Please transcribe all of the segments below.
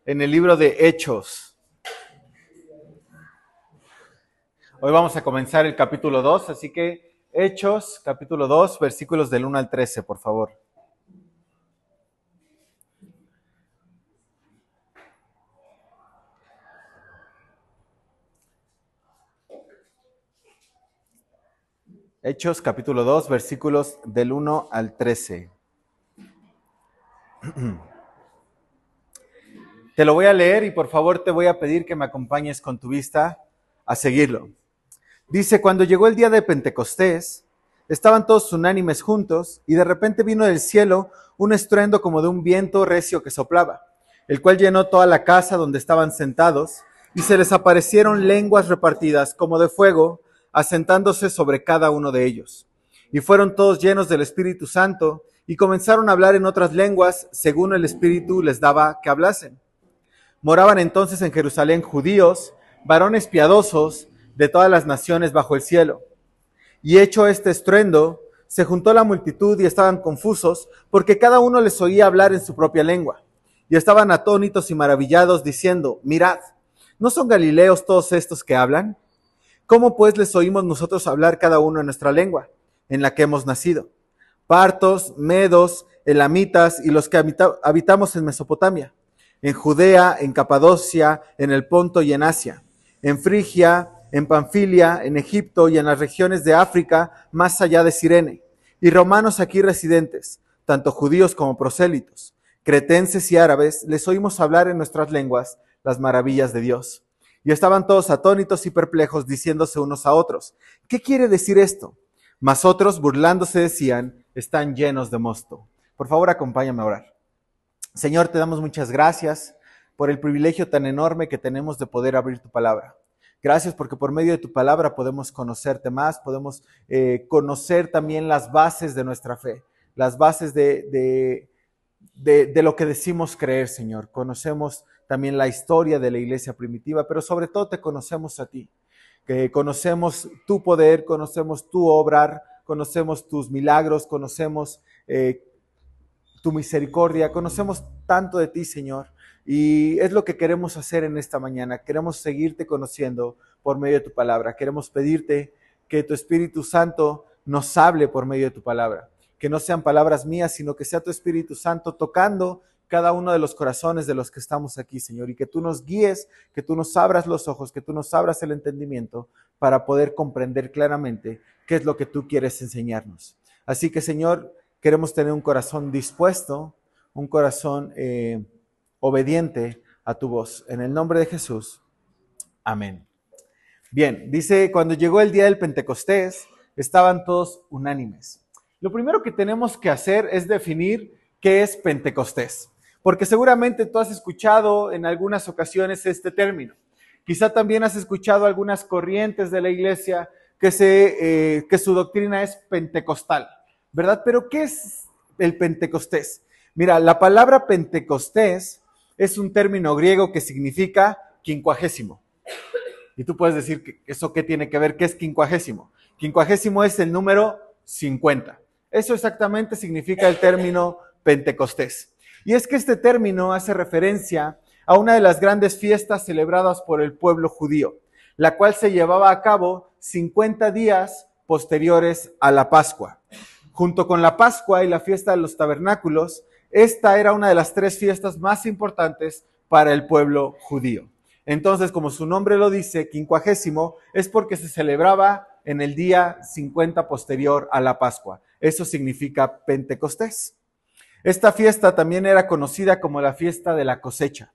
en el libro de Hechos. Hoy vamos a comenzar el capítulo 2, así que Hechos, capítulo 2, versículos del 1 al 13, por favor. Hechos, capítulo 2, versículos del 1 al 13. Te lo voy a leer y por favor te voy a pedir que me acompañes con tu vista a seguirlo. Dice, cuando llegó el día de Pentecostés, estaban todos unánimes juntos y de repente vino del cielo un estruendo como de un viento recio que soplaba, el cual llenó toda la casa donde estaban sentados y se les aparecieron lenguas repartidas como de fuego, asentándose sobre cada uno de ellos. Y fueron todos llenos del Espíritu Santo y comenzaron a hablar en otras lenguas según el Espíritu les daba que hablasen. Moraban entonces en Jerusalén judíos, varones piadosos de todas las naciones bajo el cielo. Y hecho este estruendo, se juntó la multitud y estaban confusos, porque cada uno les oía hablar en su propia lengua. Y estaban atónitos y maravillados, diciendo, mirad, ¿no son galileos todos estos que hablan? ¿Cómo pues les oímos nosotros hablar cada uno en nuestra lengua, en la que hemos nacido? Partos, medos, elamitas y los que habitamos en Mesopotamia, en Judea, en Capadocia, en el Ponto y en Asia, en Frigia, en Panfilia, en Egipto y en las regiones de África, más allá de Cirene, y romanos aquí residentes, tanto judíos como prosélitos, cretenses y árabes, les oímos hablar en nuestras lenguas las maravillas de Dios. Y estaban todos atónitos y perplejos, diciéndose unos a otros, ¿qué quiere decir esto? Mas otros, burlándose, decían, están llenos de mosto. Por favor, acompáñame a orar. Señor, te damos muchas gracias por el privilegio tan enorme que tenemos de poder abrir tu palabra. Gracias porque por medio de tu palabra podemos conocerte más, podemos conocer también las bases de nuestra fe, las bases de lo que decimos creer, Señor. Conocemos también la historia de la iglesia primitiva, pero sobre todo te conocemos a ti, que conocemos tu poder, conocemos tu obrar, conocemos tus milagros, conocemos tu misericordia, conocemos tanto de ti, Señor, y es lo que queremos hacer en esta mañana. Queremos seguirte conociendo por medio de tu palabra. Queremos pedirte que tu Espíritu Santo nos hable por medio de tu palabra, que no sean palabras mías, sino que sea tu Espíritu Santo tocando cada uno de los corazones de los que estamos aquí, Señor, y que tú nos guíes, que tú nos abras los ojos, que tú nos abras el entendimiento para poder comprender claramente qué es lo que tú quieres enseñarnos. Así que, Señor, queremos tener un corazón dispuesto, un corazón obediente a tu voz. En el nombre de Jesús, amén. Bien, dice, cuando llegó el día del Pentecostés, estaban todos unánimes. Lo primero que tenemos que hacer es definir qué es Pentecostés, porque seguramente tú has escuchado en algunas ocasiones este término. Quizá también has escuchado algunas corrientes de la iglesia que su doctrina es pentecostal, ¿verdad? Pero ¿qué es el Pentecostés? Mira, la palabra Pentecostés es un término griego que significa quincuagésimo. Y tú puedes decir, ¿eso qué tiene que ver? ¿Qué es quincuagésimo? Quincuagésimo es el número 50. Eso exactamente significa el término Pentecostés. Y es que este término hace referencia a una de las grandes fiestas celebradas por el pueblo judío, la cual se llevaba a cabo 50 días posteriores a la Pascua. Junto con la Pascua y la fiesta de los tabernáculos, esta era una de las 3 fiestas más importantes para el pueblo judío. Entonces, como su nombre lo dice, quincuagésimo, es porque se celebraba en el día 50 posterior a la Pascua. Eso significa Pentecostés. Esta fiesta también era conocida como la fiesta de la cosecha,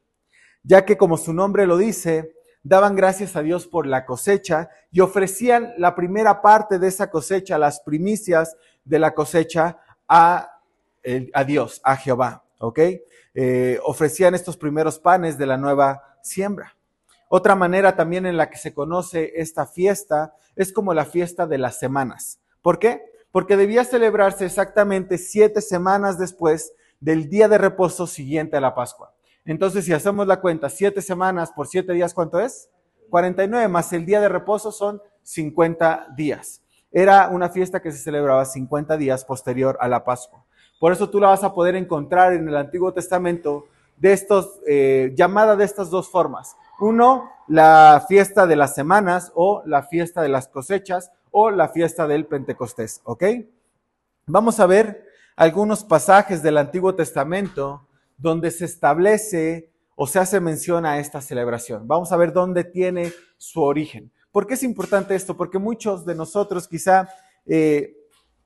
ya que como su nombre lo dice, daban gracias a Dios por la cosecha y ofrecían la primera parte de esa cosecha, las primicias de la cosecha a Dios, a Jehová, ¿ok? Ofrecían estos primeros panes de la nueva siembra. Otra manera también en la que se conoce esta fiesta es como la fiesta de las semanas. ¿Por qué? Porque debía celebrarse exactamente 7 semanas después del día de reposo siguiente a la Pascua. Entonces, si hacemos la cuenta, 7 semanas por 7 días, ¿cuánto es? 49, más el día de reposo son 50 días. Era una fiesta que se celebraba 50 días posterior a la Pascua. Por eso tú la vas a poder encontrar en el Antiguo Testamento de estos, llamada de estas dos formas. Uno, la fiesta de las semanas o la fiesta de las cosechas o la fiesta del Pentecostés, ¿ok? Vamos a ver algunos pasajes del Antiguo Testamento donde se establece o se hace mención a esta celebración. Vamos a ver dónde tiene su origen. ¿Por qué es importante esto? Porque muchos de nosotros quizá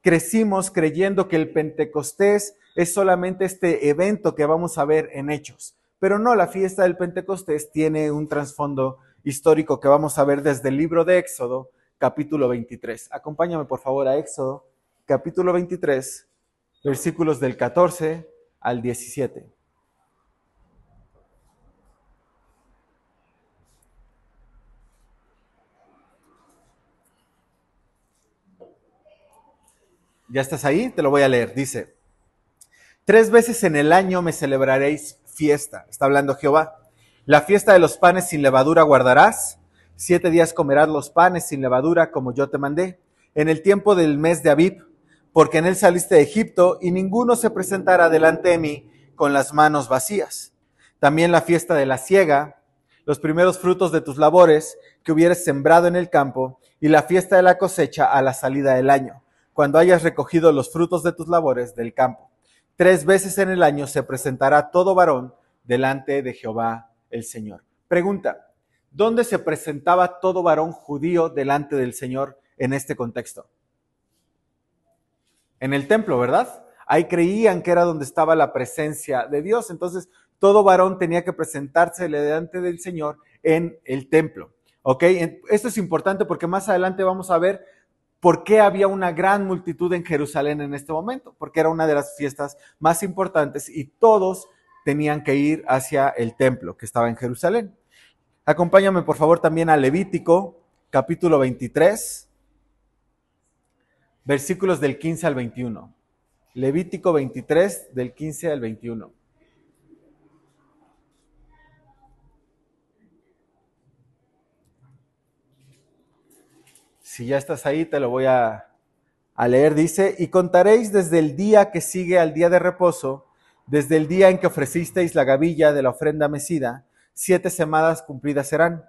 crecimos creyendo que el Pentecostés es solamente este evento que vamos a ver en Hechos. Pero no, la fiesta del Pentecostés tiene un trasfondo histórico que vamos a ver desde el libro de Éxodo, capítulo 23. Acompáñame por favor a Éxodo, capítulo 23, versículos del 14 al 17. ¿Ya estás ahí? Te lo voy a leer. Dice, 3 veces en el año me celebraréis fiesta. Está hablando Jehová. La fiesta de los panes sin levadura guardarás. 7 días comerás los panes sin levadura como yo te mandé. En el tiempo del mes de Abib, porque en él saliste de Egipto y ninguno se presentará delante de mí con las manos vacías. También la fiesta de la siega, los primeros frutos de tus labores que hubieres sembrado en el campo y la fiesta de la cosecha a la salida del año, cuando hayas recogido los frutos de tus labores del campo. 3 veces en el año se presentará todo varón delante de Jehová el Señor. Pregunta, ¿dónde se presentaba todo varón judío delante del Señor en este contexto? En el templo, ¿verdad? Ahí creían que era donde estaba la presencia de Dios. Entonces, todo varón tenía que presentarse delante del Señor en el templo. ¿Ok? Esto es importante porque más adelante vamos a ver por qué había una gran multitud en Jerusalén en este momento. Porque era una de las fiestas más importantes y todos tenían que ir hacia el templo que estaba en Jerusalén. Acompáñame por favor también a Levítico, capítulo 23. Versículos del 15 al 21. Levítico 23, del 15 al 21. Si ya estás ahí, te lo voy a leer. Dice, y contaréis desde el día que sigue al día de reposo, desde el día en que ofrecisteis la gavilla de la ofrenda mecida, 7 semanas cumplidas serán.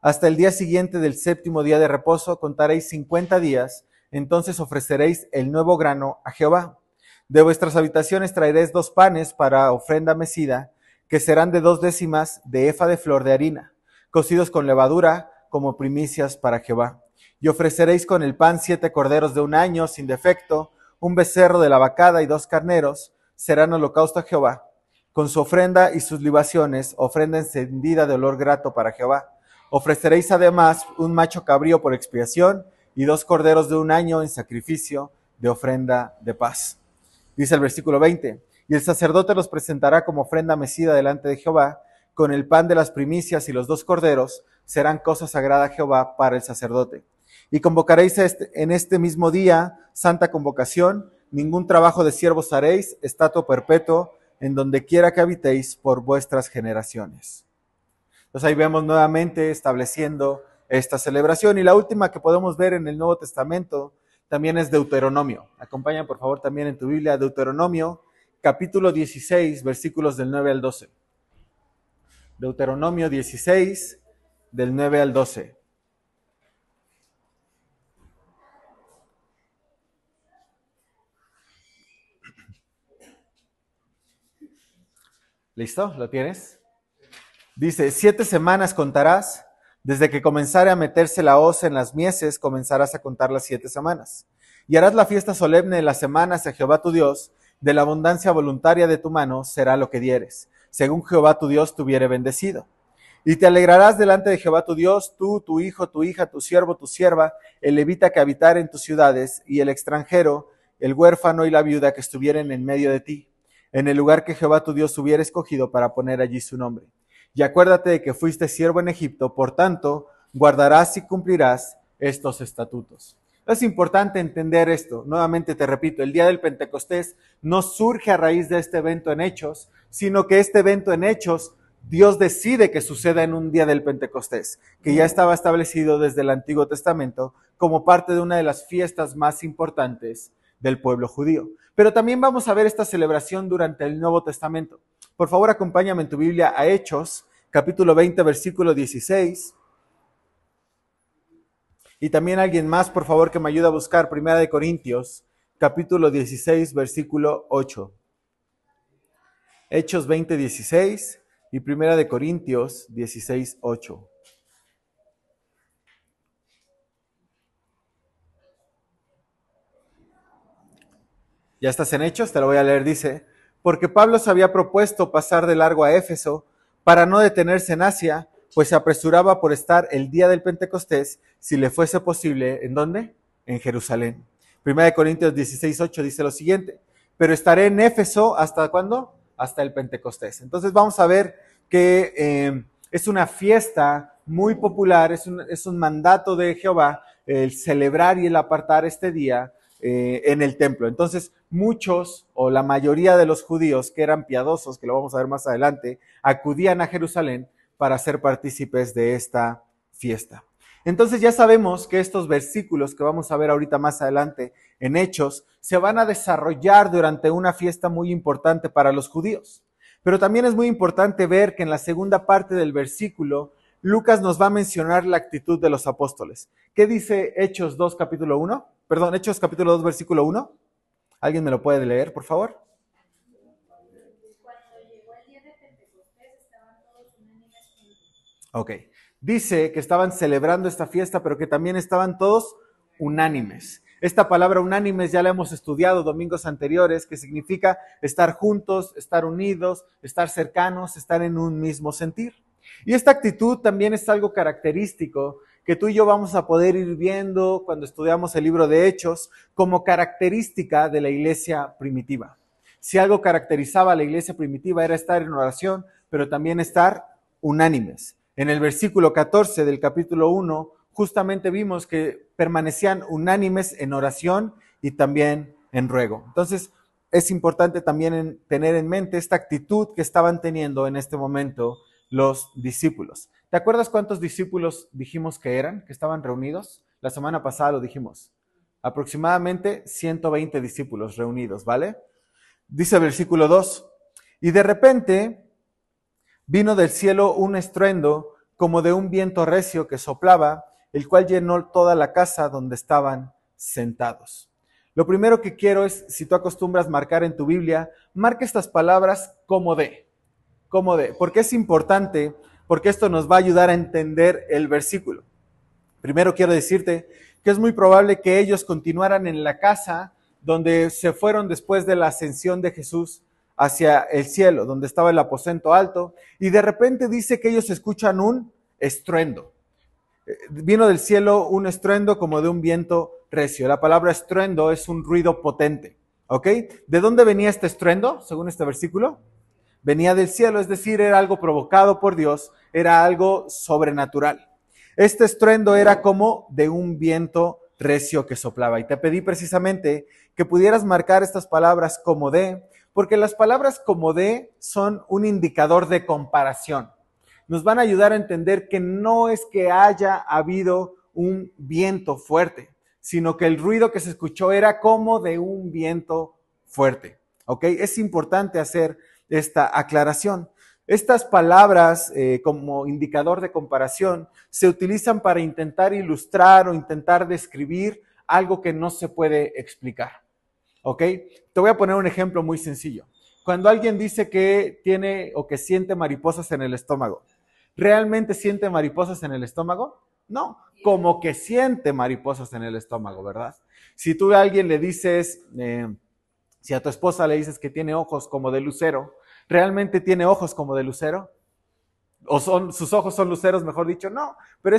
Hasta el día siguiente del 7º día de reposo contaréis 50 días, entonces ofreceréis el nuevo grano a Jehová. De vuestras habitaciones traeréis 2 panes para ofrenda mecida, que serán de 2 décimas de efa de flor de harina, cocidos con levadura como primicias para Jehová. Y ofreceréis con el pan 7 corderos de 1 año sin defecto, un becerro de la vacada y 2 carneros, serán holocausto a Jehová. Con su ofrenda y sus libaciones, ofrenda encendida de olor grato para Jehová. Ofreceréis además un macho cabrío por expiación y 2 corderos de 1 año en sacrificio de ofrenda de paz. Dice el versículo 20, y el sacerdote los presentará como ofrenda mecida delante de Jehová, con el pan de las primicias y los 2 corderos, serán cosa sagrada a Jehová para el sacerdote. Y convocaréis en este mismo día santa convocación, ningún trabajo de siervos haréis, estatua perpetuo, en donde quiera que habitéis por vuestras generaciones. Entonces ahí vemos nuevamente estableciendo esta celebración. Y la última que podemos ver en el Nuevo Testamento también es Deuteronomio. Acompáñame por favor también en tu Biblia, Deuteronomio, capítulo 16, versículos del 9 al 12. Deuteronomio 16, del 9 al 12. ¿Listo? ¿Lo tienes? Dice, 7 semanas contarás, desde que comenzare a meterse la hoz en las mieses, comenzarás a contar las 7 semanas. Y harás la fiesta solemne de las semanas a Jehová tu Dios, de la abundancia voluntaria de tu mano será lo que dieres, según Jehová tu Dios te hubiere bendecido. Y te alegrarás delante de Jehová tu Dios, tú, tu hijo, tu hija, tu siervo, tu sierva, el levita que habitare en tus ciudades, y el extranjero, el huérfano y la viuda que estuvieren en medio de ti, en el lugar que Jehová tu Dios hubiera escogido para poner allí su nombre. Y acuérdate de que fuiste siervo en Egipto, por tanto, guardarás y cumplirás estos estatutos. Es importante entender esto. Nuevamente te repito, el día del Pentecostés no surge a raíz de este evento en Hechos, sino que este evento en Hechos, Dios decide que suceda en un día del Pentecostés, que ya estaba establecido desde el Antiguo Testamento como parte de una de las fiestas más importantes del pueblo judío. Pero también vamos a ver esta celebración durante el Nuevo Testamento. Por favor, acompáñame en tu Biblia a Hechos, capítulo 20, versículo 16. Y también alguien más, por favor, que me ayude a buscar Primera de Corintios, capítulo 16, versículo 8. Hechos 20, 16 y Primera de Corintios 16, 8. Ya estás en Hechos, te lo voy a leer, dice: porque Pablo se había propuesto pasar de largo a Éfeso para no detenerse en Asia, pues se apresuraba por estar el día del Pentecostés, si le fuese posible, ¿en dónde? En Jerusalén. Primera de Corintios 16, 8 dice lo siguiente: pero estaré en Éfeso, ¿hasta cuándo? Hasta el Pentecostés. Entonces vamos a ver que es una fiesta muy popular, es un mandato de Jehová el celebrar y el apartar este día en el templo. Entonces, muchos o la mayoría de los judíos que eran piadosos, que lo vamos a ver más adelante, acudían a Jerusalén para ser partícipes de esta fiesta. Entonces ya sabemos que estos versículos que vamos a ver ahorita más adelante en Hechos se van a desarrollar durante una fiesta muy importante para los judíos. Pero también es muy importante ver que en la segunda parte del versículo Lucas nos va a mencionar la actitud de los apóstoles. ¿Qué dice Hechos 2, capítulo 1? Perdón, Hechos capítulo 2, versículo 1. ¿Alguien me lo puede leer, por favor? Cuando llegó el día de Pentecostés, estaban todos unánimes juntos. Ok. Dice que estaban celebrando esta fiesta, pero que también estaban todos unánimes. Esta palabra unánimes ya la hemos estudiado domingos anteriores, que significa estar juntos, estar unidos, estar cercanos, estar en un mismo sentir. Y esta actitud también es algo característico que tú y yo vamos a poder ir viendo cuando estudiamos el libro de Hechos como característica de la iglesia primitiva. Si algo caracterizaba a la iglesia primitiva era estar en oración, pero también estar unánimes. En el versículo 14 del capítulo 1, justamente vimos que permanecían unánimes en oración y también en ruego. Entonces, es importante también tener en mente esta actitud que estaban teniendo en este momento los discípulos. ¿Te acuerdas cuántos discípulos dijimos que eran, que estaban reunidos? La semana pasada lo dijimos. Aproximadamente 120 discípulos reunidos, ¿vale? Dice el versículo 2, y de repente vino del cielo un estruendo como de un viento recio que soplaba, el cual llenó toda la casa donde estaban sentados. Lo primero que quiero es, si tú acostumbras marcar en tu Biblia, marca estas palabras como de, porque es importante, porque esto nos va a ayudar a entender el versículo. Primero quiero decirte que es muy probable que ellos continuaran en la casa donde se fueron después de la ascensión de Jesús hacia el cielo, donde estaba el aposento alto, y de repente dice que ellos escuchan un estruendo. Vino del cielo un estruendo como de un viento recio. La palabra estruendo es un ruido potente, ¿ok? ¿De dónde venía este estruendo, según este versículo? Venía del cielo, es decir, era algo provocado por Dios, era algo sobrenatural. Este estruendo era como de un viento recio que soplaba. Y te pedí precisamente que pudieras marcar estas palabras como de, porque las palabras como de son un indicador de comparación. Nos van a ayudar a entender que no es que haya habido un viento fuerte, sino que el ruido que se escuchó era como de un viento fuerte. ¿Ok? Es importante hacer esta aclaración. Estas palabras como indicador de comparación se utilizan para intentar ilustrar o intentar describir algo que no se puede explicar. ¿Ok? Te voy a poner un ejemplo muy sencillo. Cuando alguien dice que tiene o que siente mariposas en el estómago, ¿realmente siente mariposas en el estómago? No, como que siente mariposas en el estómago, ¿verdad? Si tú a alguien le dices, si a tu esposa le dices que tiene ojos como de lucero, ¿realmente tiene ojos como de lucero? ¿O sus ojos son luceros, mejor dicho? No, pero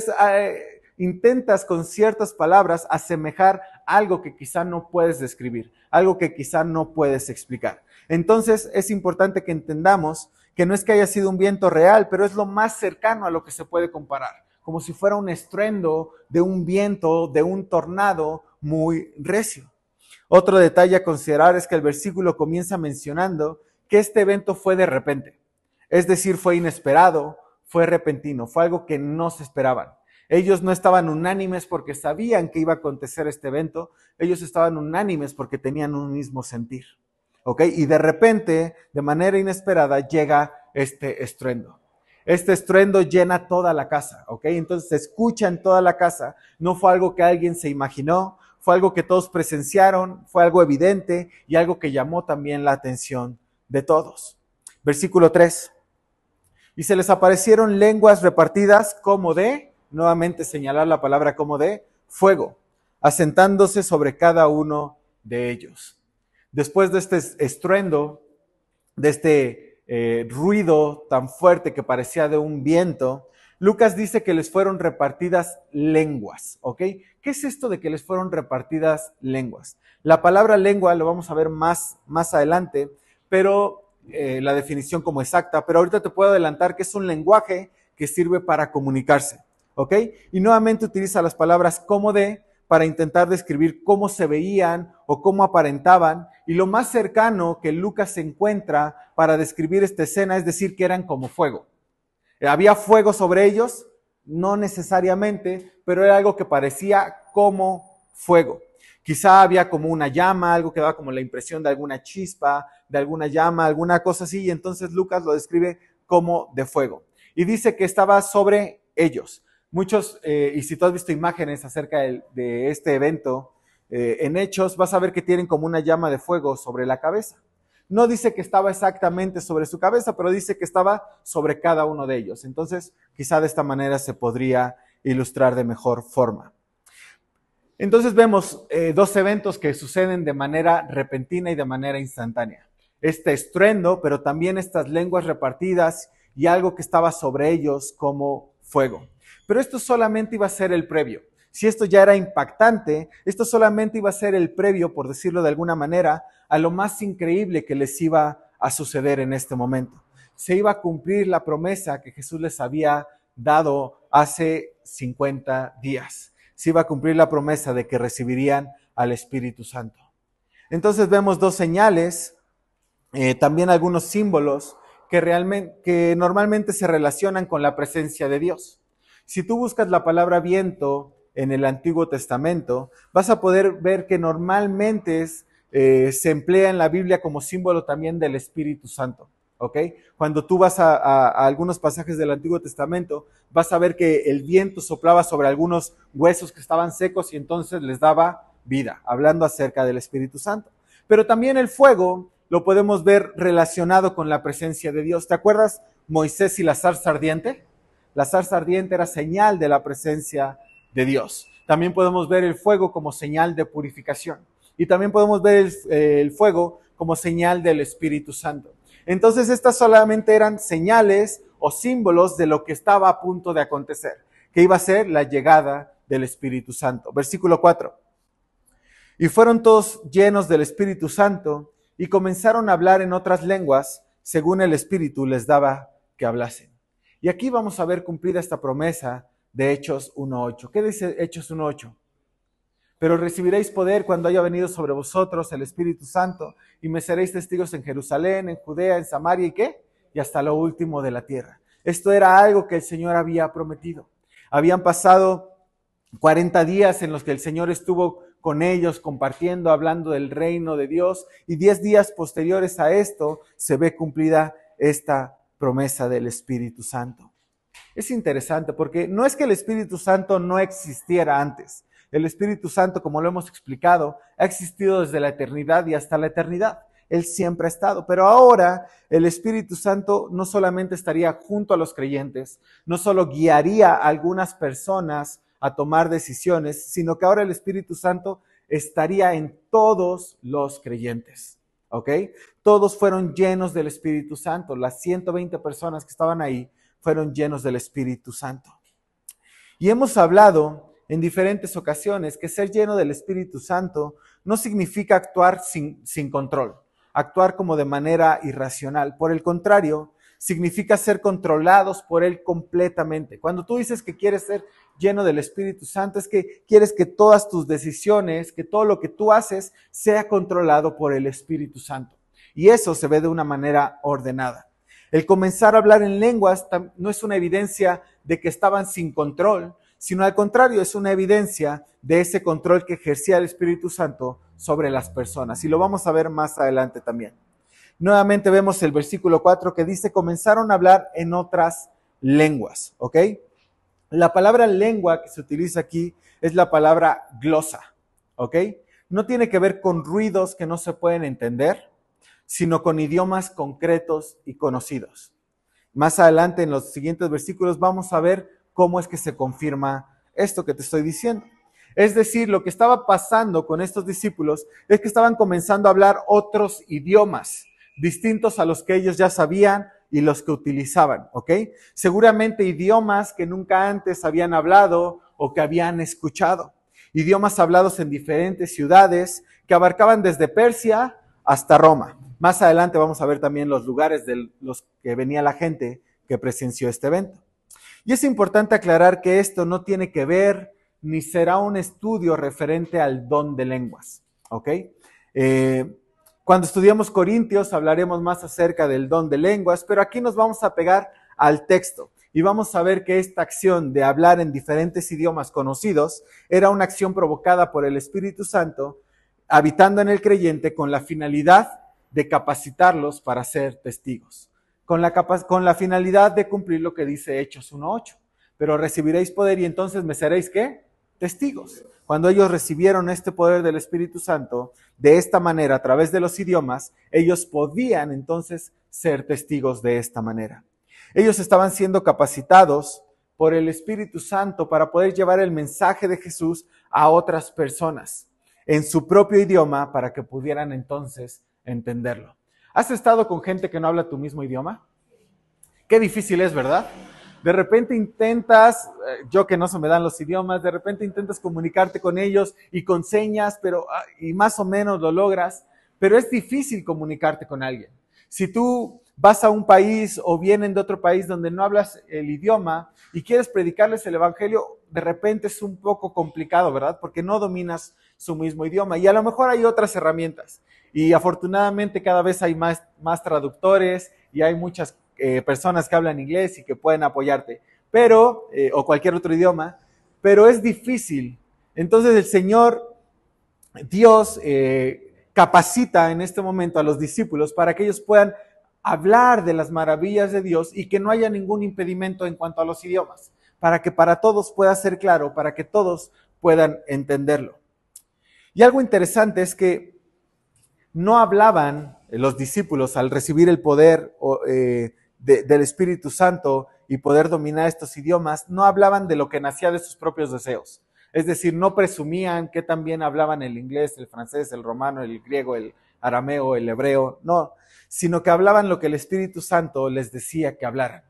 intentas con ciertas palabras asemejar algo que quizá no puedes describir, algo que quizá no puedes explicar. Entonces es importante que entendamos que no es que haya sido un viento real, pero es lo más cercano a lo que se puede comparar, como si fuera un estruendo de un viento, de un tornado muy recio. Otro detalle a considerar es que el versículo comienza mencionando que este evento fue de repente, es decir, fue inesperado, fue repentino, fue algo que no se esperaban. Ellos no estaban unánimes porque sabían que iba a acontecer este evento, ellos estaban unánimes porque tenían un mismo sentir. ¿ok? Y de repente, de manera inesperada, llega este estruendo. Este estruendo llena toda la casa, ¿ok? Entonces se escucha en toda la casa. No fue algo que alguien se imaginó, fue algo que todos presenciaron, fue algo evidente y algo que llamó también la atención de todos. Versículo 3. Y se les aparecieron lenguas repartidas como de, nuevamente señalar la palabra como de, fuego, asentándose sobre cada uno de ellos. Después de este estruendo, de este ruido tan fuerte que parecía de un viento, Lucas dice que les fueron repartidas lenguas, ¿ok? ¿Qué es esto de que les fueron repartidas lenguas? La palabra lengua lo vamos a ver más adelante, pero la definición como exacta, pero ahorita te puedo adelantar que es un lenguaje que sirve para comunicarse, ¿ok? Y nuevamente utiliza las palabras como de para intentar describir cómo se veían o cómo aparentaban, y lo más cercano que Lucas se encuentra para describir esta escena es decir que eran como fuego. ¿Había fuego sobre ellos? No necesariamente, pero era algo que parecía como fuego. Quizá había como una llama, algo que daba como la impresión de alguna chispa, de alguna llama, alguna cosa así, y entonces Lucas lo describe como de fuego. Y dice que estaba sobre ellos. Muchos, y si tú has visto imágenes acerca de este evento, en Hechos vas a ver que tienen como una llama de fuego sobre la cabeza. No dice que estaba exactamente sobre su cabeza, pero dice que estaba sobre cada uno de ellos. Entonces, quizá de esta manera se podría ilustrar de mejor forma. Entonces vemos dos eventos que suceden de manera repentina y de manera instantánea. Este estruendo, pero también estas lenguas repartidas y algo que estaba sobre ellos como fuego. Pero esto solamente iba a ser el previo. Si esto ya era impactante, esto solamente iba a ser el previo, por decirlo de alguna manera, a lo más increíble que les iba a suceder en este momento. Se iba a cumplir la promesa que Jesús les había dado hace 50 días. Se iba a cumplir la promesa de que recibirían al Espíritu Santo. Entonces vemos dos señales, también algunos símbolos que normalmente se relacionan con la presencia de Dios. Si tú buscas la palabra viento en el Antiguo Testamento, vas a poder ver que normalmente se emplea en la Biblia como símbolo también del Espíritu Santo, ¿ok? Cuando tú vas a algunos pasajes del Antiguo Testamento, vas a ver que el viento soplaba sobre algunos huesos que estaban secos y entonces les daba vida, hablando acerca del Espíritu Santo. Pero también el fuego lo podemos ver relacionado con la presencia de Dios. ¿Te acuerdas Moisés y la zarza ardiente? La zarza ardiente era señal de la presencia de Dios. También podemos ver el fuego como señal de purificación. Y también podemos ver el fuego como señal del Espíritu Santo. Entonces estas solamente eran señales o símbolos de lo que estaba a punto de acontecer, que iba a ser la llegada del Espíritu Santo. Versículo 4. Y fueron todos llenos del Espíritu Santo y comenzaron a hablar en otras lenguas según el Espíritu les daba que hablasen. Y aquí vamos a ver cumplida esta promesa de Hechos 1:8. ¿Qué dice Hechos 1:8? Pero recibiréis poder cuando haya venido sobre vosotros el Espíritu Santo y me seréis testigos en Jerusalén, en Judea, en Samaria y ¿qué? Y hasta lo último de la tierra. Esto era algo que el Señor había prometido. Habían pasado 40 días en los que el Señor estuvo con ellos compartiendo, hablando del reino de Dios, y 10 días posteriores a esto se ve cumplida esta promesa del Espíritu Santo. Es interesante porque no es que el Espíritu Santo no existiera antes. El Espíritu Santo, como lo hemos explicado, ha existido desde la eternidad y hasta la eternidad. Él siempre ha estado, pero ahora el Espíritu Santo no solamente estaría junto a los creyentes, no solo guiaría a algunas personas a tomar decisiones, sino que ahora el Espíritu Santo estaría en todos los creyentes, ¿ok? Todos fueron llenos del Espíritu Santo. Las 120 personas que estaban ahí fueron llenos del Espíritu Santo. Y hemos hablado en diferentes ocasiones que ser lleno del Espíritu Santo no significa actuar sin control, actuar como de manera irracional. Por el contrario, significa ser controlados por Él completamente. Cuando tú dices que quieres ser lleno del Espíritu Santo, es que quieres que todas tus decisiones, que todo lo que tú haces sea controlado por el Espíritu Santo. Y eso se ve de una manera ordenada. El comenzar a hablar en lenguas no es una evidencia de que estaban sin control, sino al contrario, es una evidencia de ese control que ejercía el Espíritu Santo sobre las personas. Y lo vamos a ver más adelante también. Nuevamente vemos el versículo 4 que dice, comenzaron a hablar en otras lenguas, ¿ok? La palabra lengua que se utiliza aquí es la palabra glosa, ¿ok? No tiene que ver con ruidos que no se pueden entender, sino con idiomas concretos y conocidos. Más adelante en los siguientes versículos vamos a ver cómo es que se confirma esto que te estoy diciendo. Es decir, lo que estaba pasando con estos discípulos es que estaban comenzando a hablar otros idiomas distintos a los que ellos ya sabían y los que utilizaban, ¿ok? Seguramente idiomas que nunca antes habían hablado o que habían escuchado. Idiomas hablados en diferentes ciudades que abarcaban desde Persia hasta Roma. Más adelante vamos a ver también los lugares de los que venía la gente que presenció este evento. Y es importante aclarar que esto no tiene que ver ni será un estudio referente al don de lenguas, ¿ok? Cuando estudiamos Corintios hablaremos más acerca del don de lenguas, pero aquí nos vamos a pegar al texto y vamos a ver que esta acción de hablar en diferentes idiomas conocidos era una acción provocada por el Espíritu Santo habitando en el creyente con la finalidad de capacitarlos para ser testigos, con la finalidad de cumplir lo que dice Hechos 1:8. Pero recibiréis poder y entonces me seréis, ¿qué? Testigos. Cuando ellos recibieron este poder del Espíritu Santo, de esta manera, a través de los idiomas, ellos podían entonces ser testigos de esta manera. Ellos estaban siendo capacitados por el Espíritu Santo para poder llevar el mensaje de Jesús a otras personas en su propio idioma para que pudieran entonces entenderlo. ¿Has estado con gente que no habla tu mismo idioma? Qué difícil es, ¿verdad? De repente intentas, yo que no se me dan los idiomas, de repente intentas comunicarte con ellos y con señas, y más o menos lo logras, pero es difícil comunicarte con alguien. Si tú vas a un país o vienen de otro país donde no hablas el idioma y quieres predicarles el evangelio, de repente es un poco complicado, ¿verdad? Porque no dominas su mismo idioma y a lo mejor hay otras herramientas. Y afortunadamente cada vez hay más traductores y hay muchas personas que hablan inglés y que pueden apoyarte, pero, o cualquier otro idioma, pero es difícil. Entonces el Señor, Dios, capacita en este momento a los discípulos para que ellos puedan hablar de las maravillas de Dios y que no haya ningún impedimento en cuanto a los idiomas, para que para todos pueda ser claro, para que todos puedan entenderlo. Y algo interesante es que no hablaban los discípulos al recibir el poder del Espíritu Santo y poder dominar estos idiomas, no hablaban de lo que nacía de sus propios deseos. Es decir, no presumían que también hablaban el inglés, el francés, el romano, el griego, el arameo, el hebreo, no, sino que hablaban lo que el Espíritu Santo les decía que hablaran.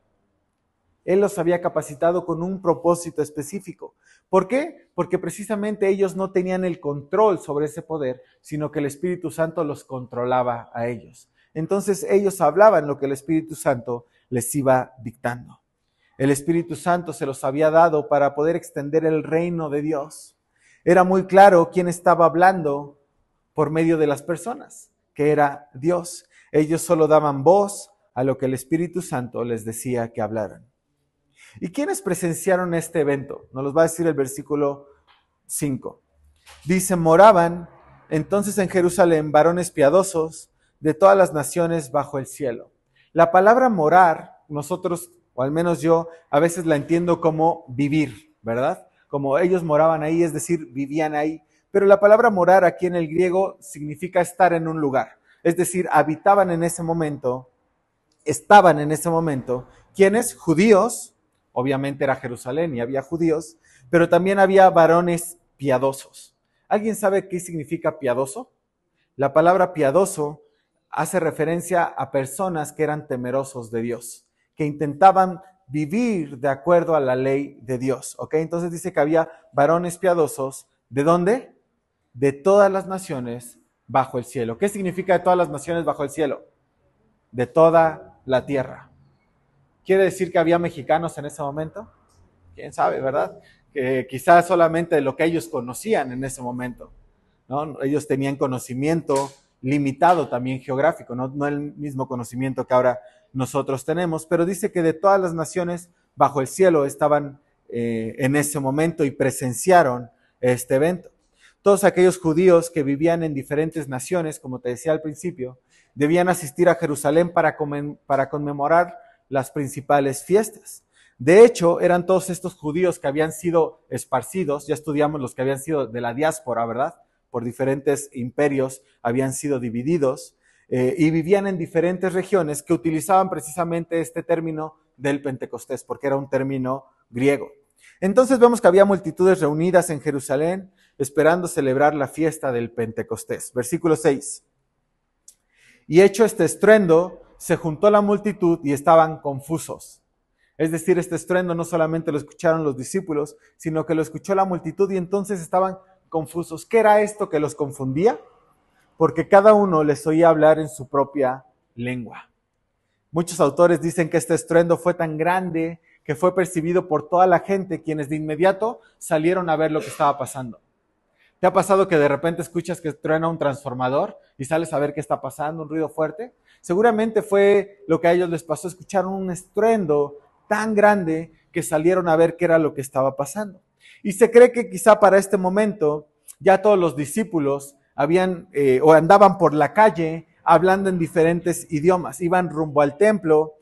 Él los había capacitado con un propósito específico. ¿Por qué? Porque precisamente ellos no tenían el control sobre ese poder, sino que el Espíritu Santo los controlaba a ellos. Entonces ellos hablaban lo que el Espíritu Santo les iba dictando. El Espíritu Santo se los había dado para poder extender el reino de Dios. Era muy claro quién estaba hablando por medio de las personas, que era Dios. Ellos solo daban voz a lo que el Espíritu Santo les decía que hablaran. ¿Y quiénes presenciaron este evento? Nos los va a decir el versículo 5. Dice, moraban entonces en Jerusalén varones piadosos de todas las naciones bajo el cielo. La palabra morar, nosotros, o al menos yo, a veces la entiendo como vivir, ¿verdad? Como ellos moraban ahí, es decir, vivían ahí. Pero la palabra morar aquí en el griego significa estar en un lugar. Es decir, habitaban en ese momento, estaban en ese momento, ¿quiénes? Judíos. Obviamente era Jerusalén y había judíos, pero también había varones piadosos. ¿Alguien sabe qué significa piadoso? La palabra piadoso hace referencia a personas que eran temerosos de Dios, que intentaban vivir de acuerdo a la ley de Dios. ¿Ok? Entonces dice que había varones piadosos. ¿De dónde? De todas las naciones bajo el cielo. ¿Qué significa de todas las naciones bajo el cielo? De toda la tierra. ¿Quiere decir que había mexicanos en ese momento? ¿Quién sabe, verdad? Que quizás solamente lo que ellos conocían en ese momento, ¿no? Ellos tenían conocimiento limitado también geográfico, no el mismo conocimiento que ahora nosotros tenemos, pero dice que de todas las naciones bajo el cielo estaban en ese momento y presenciaron este evento. todos aquellos judíos que vivían en diferentes naciones, como te decía al principio, debían asistir a Jerusalén para conmemorar las principales fiestas. De hecho, eran todos estos judíos que habían sido esparcidos, ya estudiamos los que habían sido de la diáspora, ¿verdad? Por diferentes imperios habían sido divididos y vivían en diferentes regiones que utilizaban precisamente este término del Pentecostés, porque era un término griego. Entonces vemos que había multitudes reunidas en Jerusalén esperando celebrar la fiesta del Pentecostés. Versículo 6. Y hecho este estruendo, se juntó la multitud y estaban confusos. Es decir, este estruendo no solamente lo escucharon los discípulos, sino que lo escuchó la multitud y entonces estaban confusos. ¿Qué era esto que los confundía? Porque cada uno les oía hablar en su propia lengua. Muchos autores dicen que este estruendo fue tan grande que fue percibido por toda la gente, quienes de inmediato salieron a ver lo que estaba pasando. ¿Te ha pasado que de repente escuchas que truena un transformador y sales a ver qué está pasando, un ruido fuerte? Seguramente fue lo que a ellos les pasó, escucharon un estruendo tan grande que salieron a ver qué era lo que estaba pasando. Y se cree que quizá para este momento ya todos los discípulos habían o andaban por la calle hablando en diferentes idiomas, iban rumbo al templo,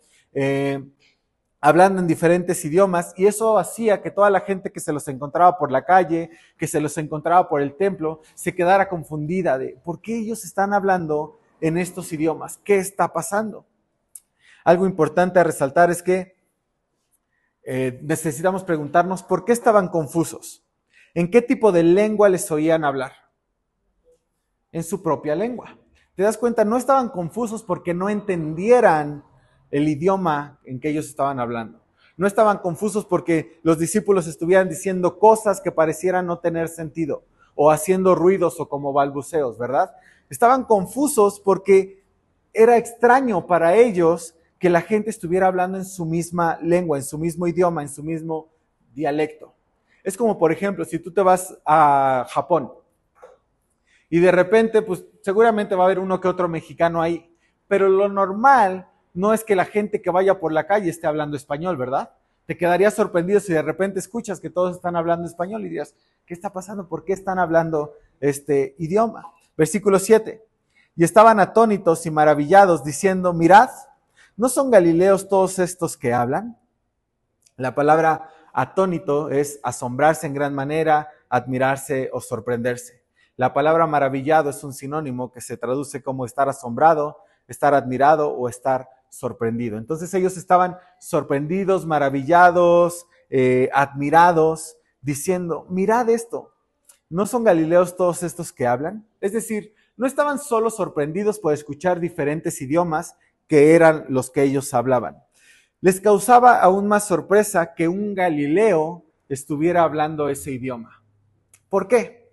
hablando en diferentes idiomas, y eso hacía que toda la gente que se los encontraba por la calle, que se los encontraba por el templo, se quedara confundida de ¿por qué ellos están hablando en estos idiomas? ¿Qué está pasando? Algo importante a resaltar es que necesitamos preguntarnos ¿por qué estaban confusos? ¿En qué tipo de lengua les oían hablar? En su propia lengua. ¿Te das cuenta? No estaban confusos porque no entendieran el idioma en que ellos estaban hablando. No estaban confusos porque los discípulos estuvieran diciendo cosas que parecieran no tener sentido o haciendo ruidos o como balbuceos, ¿verdad? Estaban confusos porque era extraño para ellos que la gente estuviera hablando en su misma lengua, en su mismo idioma, en su mismo dialecto. Es como, por ejemplo, si tú te vas a Japón y de repente, pues seguramente va a haber uno que otro mexicano ahí, pero lo normal no es que la gente que vaya por la calle esté hablando español, ¿verdad? Te quedarías sorprendido si de repente escuchas que todos están hablando español y dirías, ¿qué está pasando? ¿Por qué están hablando este idioma? Versículo 7. Y estaban atónitos y maravillados diciendo, mirad, ¿no son galileos todos estos que hablan? La palabra atónito es asombrarse en gran manera, admirarse o sorprenderse. La palabra maravillado es un sinónimo que se traduce como estar asombrado, estar admirado o estar sorprendido. Entonces ellos estaban sorprendidos, maravillados, admirados, diciendo, mirad esto, ¿no son galileos todos estos que hablan? Es decir, no estaban solo sorprendidos por escuchar diferentes idiomas que eran los que ellos hablaban. Les causaba aún más sorpresa que un galileo estuviera hablando ese idioma. ¿Por qué?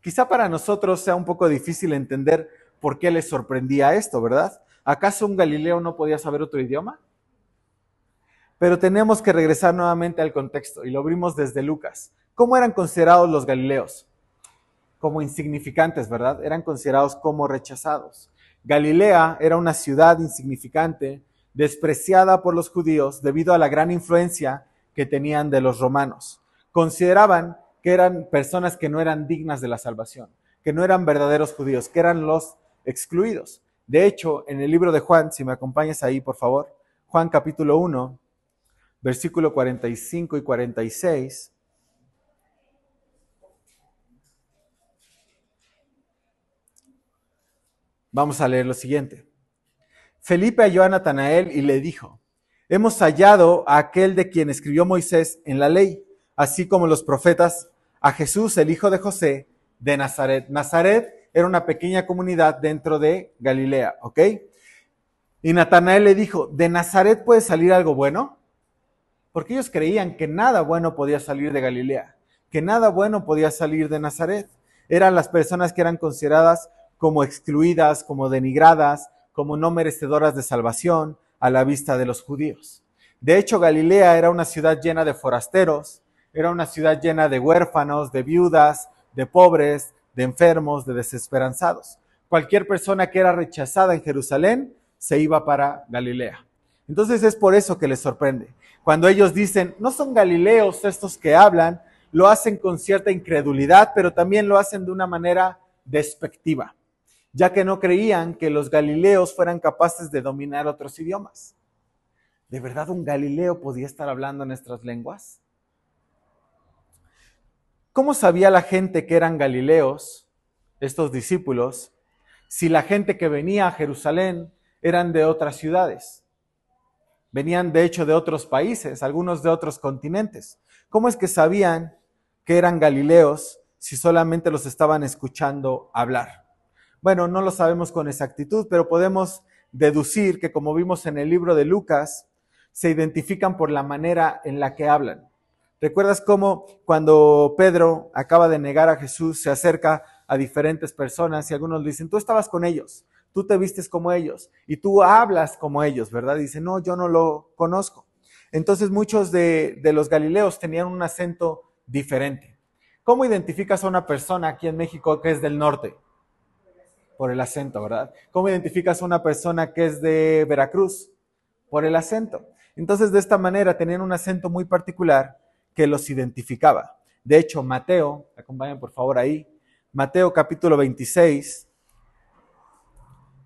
Quizá para nosotros sea un poco difícil entender por qué les sorprendía esto, ¿verdad? ¿Acaso un galileo no podía saber otro idioma? Pero tenemos que regresar nuevamente al contexto y lo abrimos desde Lucas. ¿Cómo eran considerados los galileos? Como insignificantes, ¿verdad? Eran considerados como rechazados. Galilea era una ciudad insignificante, despreciada por los judíos debido a la gran influencia que tenían de los romanos. Consideraban que eran personas que no eran dignas de la salvación, que no eran verdaderos judíos, que eran los excluidos. De hecho, en el libro de Juan, si me acompañas ahí, por favor, Juan capítulo 1, versículo 45 y 46, vamos a leer lo siguiente. Felipe halló a Natanael y le dijo, hemos hallado a aquel de quien escribió Moisés en la ley, así como los profetas, a Jesús, el hijo de José, de Nazaret. Nazaret era una pequeña comunidad dentro de Galilea, ¿ok? Y Natanael le dijo, ¿de Nazaret puede salir algo bueno? Porque ellos creían que nada bueno podía salir de Galilea, que nada bueno podía salir de Nazaret. Eran las personas que eran consideradas como excluidas, como denigradas, como no merecedoras de salvación a la vista de los judíos. De hecho, Galilea era una ciudad llena de forasteros, era una ciudad llena de huérfanos, de viudas, de pobres, de enfermos, de desesperanzados. Cualquier persona que era rechazada en Jerusalén se iba para Galilea. Entonces es por eso que les sorprende. Cuando ellos dicen, no son galileos estos que hablan, lo hacen con cierta incredulidad, pero también lo hacen de una manera despectiva, ya que no creían que los galileos fueran capaces de dominar otros idiomas. ¿De verdad un galileo podía estar hablando nuestras lenguas? ¿Cómo sabía la gente que eran galileos, estos discípulos, si la gente que venía a Jerusalén eran de otras ciudades? Venían de hecho de otros países, algunos de otros continentes. ¿Cómo es que sabían que eran galileos si solamente los estaban escuchando hablar? Bueno, no lo sabemos con exactitud, pero podemos deducir que, como vimos en el libro de Lucas, se identifican por la manera en la que hablan. ¿Recuerdas cómo cuando Pedro acaba de negar a Jesús se acerca a diferentes personas y algunos le dicen, tú estabas con ellos, tú te vistes como ellos y tú hablas como ellos, ¿verdad? Dice, no, yo no lo conozco. Entonces muchos de los galileos tenían un acento diferente. ¿Cómo identificas a una persona aquí en México que es del norte? Por el acento, ¿verdad? ¿Cómo identificas a una persona que es de Veracruz? Por el acento. Entonces, de esta manera tenían un acento muy particular que los identificaba. De hecho, Mateo, acompáñenme por favor ahí, Mateo capítulo 26,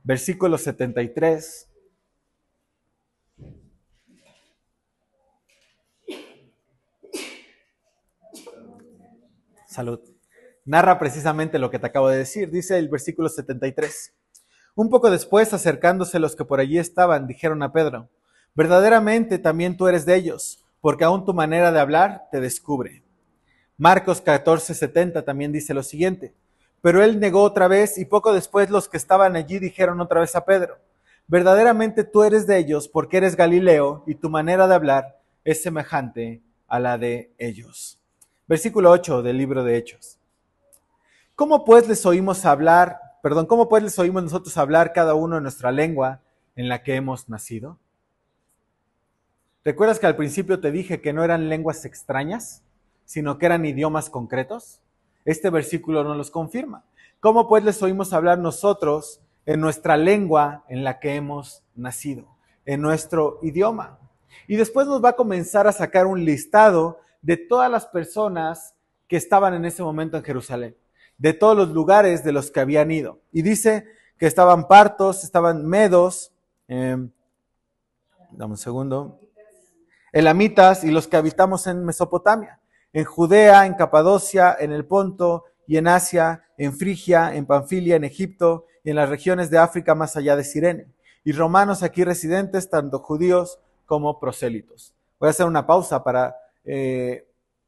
versículo 73. Salud. Narra precisamente lo que te acabo de decir. Dice el versículo 73. Un poco después, acercándose los que por allí estaban, dijeron a Pedro, verdaderamente también tú eres de ellos, porque aún tu manera de hablar te descubre. Marcos 14:70 también dice lo siguiente, pero él negó otra vez y poco después los que estaban allí dijeron otra vez a Pedro, verdaderamente tú eres de ellos porque eres Galileo y tu manera de hablar es semejante a la de ellos. Versículo 8 del libro de Hechos. ¿Cómo pues les oímos nosotros hablar cada uno en nuestra lengua en la que hemos nacido? ¿Recuerdas que al principio te dije que no eran lenguas extrañas, sino que eran idiomas concretos? Este versículo nos los confirma. ¿Cómo pues les oímos hablar nosotros en nuestra lengua en la que hemos nacido, en nuestro idioma? Y después nos va a comenzar a sacar un listado de todas las personas que estaban en ese momento en Jerusalén, de todos los lugares de los que habían ido. Y dice que estaban partos, estaban medos, dame un segundo, elamitas y los que habitamos en Mesopotamia, en Judea, en Capadocia, en el Ponto y en Asia, en Frigia, en Panfilia, en Egipto y en las regiones de África más allá de Cirene, y romanos aquí residentes, tanto judíos como prosélitos. Voy a hacer una pausa para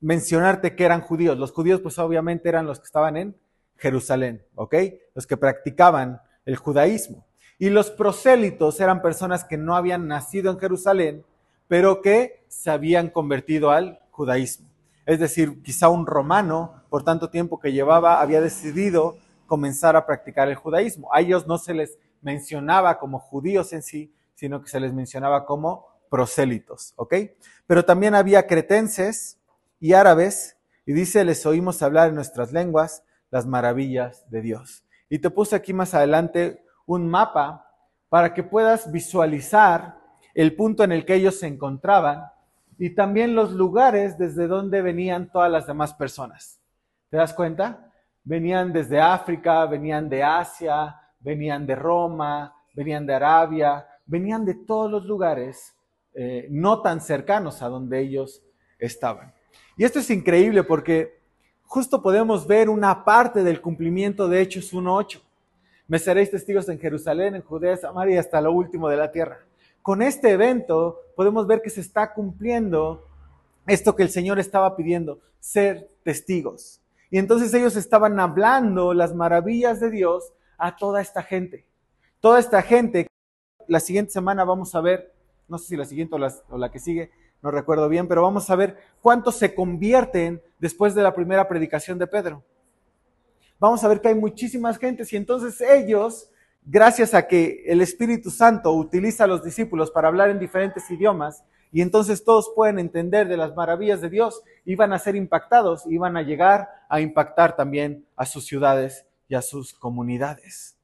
mencionarte que eran judíos. Los judíos pues obviamente eran los que estaban en Jerusalén, ¿ok? Los que practicaban el judaísmo. Y los prosélitos eran personas que no habían nacido en Jerusalén, pero que se habían convertido al judaísmo. Es decir, quizá un romano, por tanto tiempo que llevaba, había decidido comenzar a practicar el judaísmo. A ellos no se les mencionaba como judíos en sí, sino que se les mencionaba como prosélitos, ¿ok? Pero también había cretenses y árabes, y dice, les oímos hablar en nuestras lenguas las maravillas de Dios. Y te puse aquí más adelante un mapa para que puedas visualizar el punto en el que ellos se encontraban y también los lugares desde donde venían todas las demás personas. ¿Te das cuenta? Venían desde África, venían de Asia, venían de Roma, venían de Arabia, venían de todos los lugares no tan cercanos a donde ellos estaban. Y esto es increíble porque justo podemos ver una parte del cumplimiento de Hechos 1:8. Me seréis testigos en Jerusalén, en Judea, Samaria y hasta lo último de la tierra. Con este evento podemos ver que se está cumpliendo esto que el Señor estaba pidiendo, ser testigos. Y entonces ellos estaban hablando las maravillas de Dios a toda esta gente. Toda esta gente, la siguiente semana vamos a ver, no sé si la siguiente o la que sigue, no recuerdo bien, pero vamos a ver cuántos se convierten después de la primera predicación de Pedro. Vamos a ver que hay muchísimas gentes y entonces ellos, gracias a que el Espíritu Santo utiliza a los discípulos para hablar en diferentes idiomas y entonces todos pueden entender de las maravillas de Dios, iban a ser impactados, iban a llegar a impactar también a sus ciudades y a sus comunidades.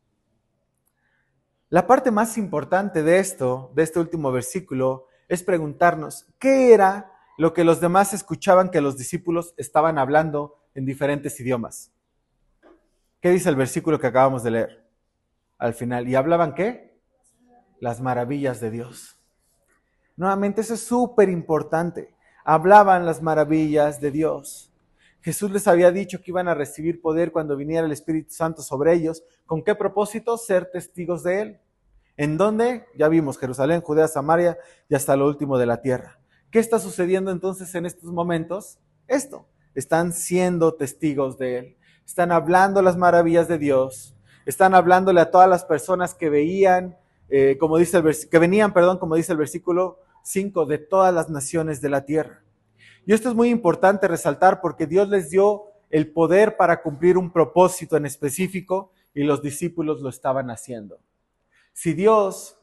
La parte más importante de este último versículo, es preguntarnos, ¿qué era lo que los demás escuchaban que los discípulos estaban hablando en diferentes idiomas. ¿Qué dice el versículo que acabamos de leer? Al final. ¿Y hablaban qué? Las maravillas de Dios. Nuevamente, eso es súper importante. Hablaban las maravillas de Dios. Jesús les había dicho que iban a recibir poder cuando viniera el Espíritu Santo sobre ellos. ¿Con qué propósito? Ser testigos de Él. ¿En dónde? Ya vimos, Jerusalén, Judea, Samaria y hasta lo último de la tierra. ¿Qué está sucediendo entonces en estos momentos? Esto. Están siendo testigos de Él. Están hablando las maravillas de Dios. Están hablándole a todas las personas que veían, como dice el versículo 5, de todas las naciones de la tierra. Y esto es muy importante resaltar porque Dios les dio el poder para cumplir un propósito en específico y los discípulos lo estaban haciendo. Si Dios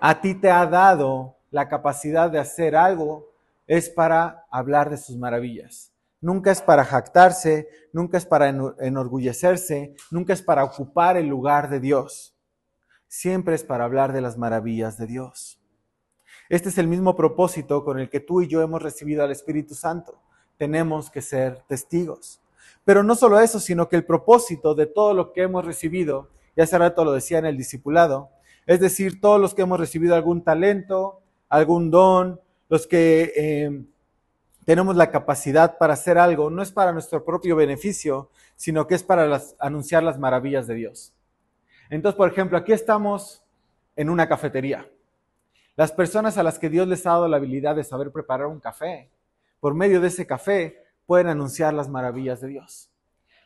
a ti te ha dado la capacidad de hacer algo, es para hablar de sus maravillas. Nunca es para jactarse, nunca es para enorgullecerse, nunca es para ocupar el lugar de Dios. Siempre es para hablar de las maravillas de Dios. Este es el mismo propósito con el que tú y yo hemos recibido al Espíritu Santo. Tenemos que ser testigos. Pero no solo eso, sino que el propósito de todo lo que hemos recibido, y hace rato lo decía en el discipulado, es decir, todos los que hemos recibido algún talento, algún don, los que tenemos la capacidad para hacer algo, no es para nuestro propio beneficio, sino que es para anunciar las maravillas de Dios. Entonces, por ejemplo, aquí estamos en una cafetería. Las personas a las que Dios les ha dado la habilidad de saber preparar un café, por medio de ese café pueden anunciar las maravillas de Dios.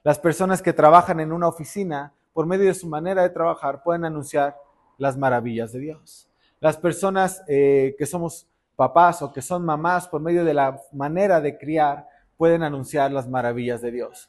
Las personas que trabajan en una oficina, por medio de su manera de trabajar, pueden anunciar las maravillas de Dios. Las personas que somos papás o que son mamás, por medio de la manera de criar, pueden anunciar las maravillas de Dios.